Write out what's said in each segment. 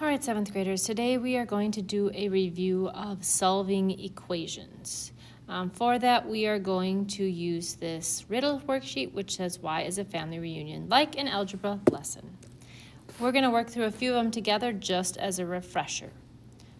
All right, 7th graders, today we are going to do a review of solving equations. For that, we are going to use this riddle worksheet, which says y is a family reunion, like an algebra lesson. We're going to work through a few of them together just as a refresher.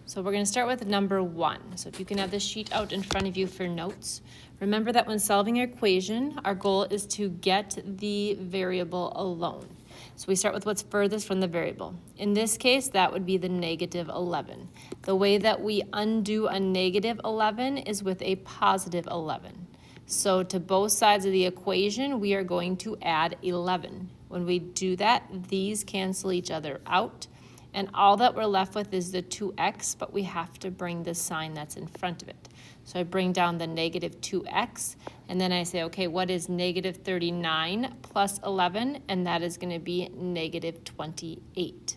So we're going to start with number 1. So if you can have this sheet out in front of you for notes. Remember that when solving an equation, our goal is to get the variable alone. So we start with what's furthest from the variable. In this case, that would be the negative 11. The way that we undo a negative 11 is with a positive 11. So to both sides of the equation, we are going to add 11. When we do that, these cancel each other out. And all that we're left with is the 2x, but we have to bring the sign that's in front of it. So I bring down the negative 2x, and then I say, okay, what is negative 39 plus 11? And that is going to be negative 28.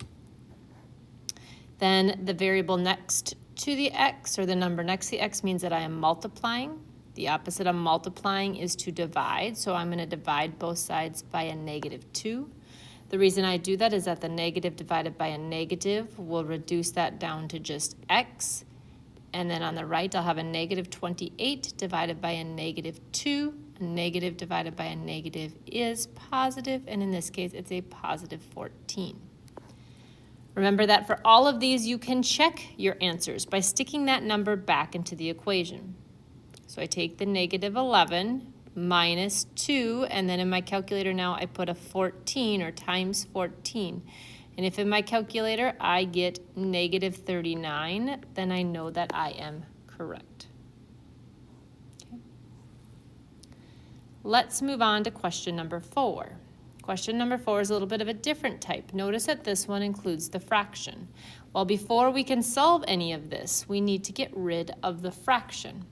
Then the variable next to the x, or the number next to the x, means that I am multiplying. The opposite of multiplying is to divide, so I'm going to divide both sides by a negative 2. The reason I do that is that the negative divided by a negative will reduce that down to just x. And then on the right, I'll have a negative 28 divided by a negative 2. A negative divided by a negative is positive, and in this case, it's a positive 14. Remember that for all of these, you can check your answers by sticking that number back into the equation. So I take the negative 11 minus 2, and then in my calculator now I put a 14 or times 14. And if in my calculator I get negative 39, then I know that I am correct. Okay. Let's move on to question number 4. Question number 4 is a little bit of a different type. Notice that this one includes the fraction. Well, before we can solve any of this, we need to get rid of the fraction.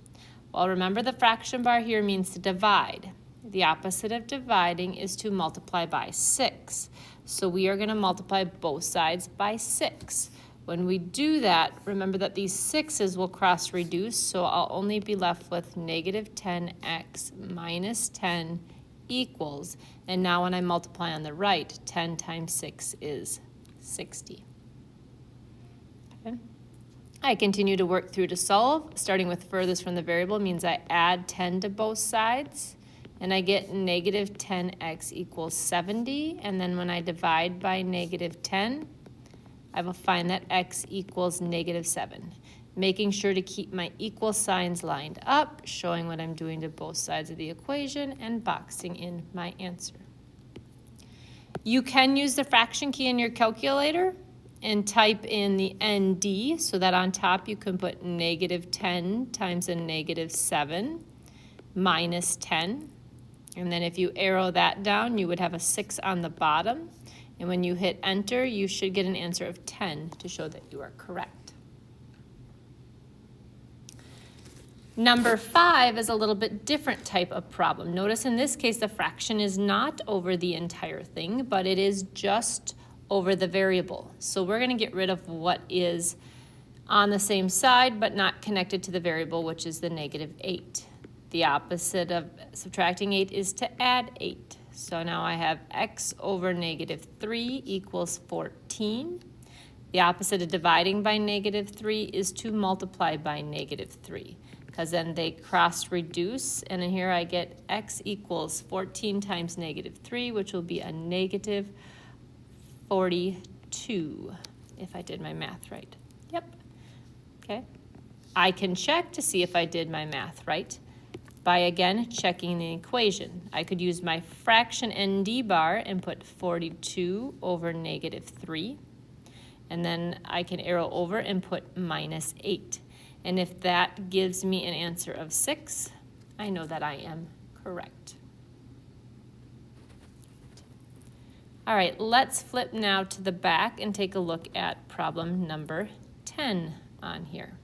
Well, remember the fraction bar here means to divide. The opposite of dividing is to multiply by 6. So we are going to multiply both sides by 6. When we do that, remember that these 6's will cross reduce, so I'll only be left with negative 10x minus 10 equals, and now when I multiply on the right, 10 times 6 is 60. Okay. I continue to work through to solve. Starting with furthest from the variable means I add 10 to both sides, and I get negative 10x equals 70. And then when I divide by negative 10, I will find that x equals negative 7. Making sure to keep my equal signs lined up, showing what I'm doing to both sides of the equation, and boxing in my answer. You can use the fraction key in your calculator and type in the ND so that on top you can put negative 10 times a negative 7 minus 10. And then if you arrow that down, you would have a 6 on the bottom. And when you hit enter, you should get an answer of 10 to show that you are correct. Number 5 is a little bit different type of problem. Notice in this case, the fraction is not over the entire thing, but it is just over the variable. So we're going to get rid of what is on the same side but not connected to the variable, which is the negative 8. The opposite of subtracting 8 is to add 8. So now I have x over negative 3 equals 14. The opposite of dividing by negative 3 is to multiply by negative 3, because then they cross reduce, and in here I get x equals 14 times negative 3, which will be a negative 42, if I did my math right. Yep. Okay. I can check to see if I did my math right by, again, checking the equation. I could use my fraction ND bar and put 42 over negative 3. And then I can arrow over and put minus 8. And if that gives me an answer of 6, I know that I am correct. All right, let's flip now to the back and take a look at problem number 10 on here.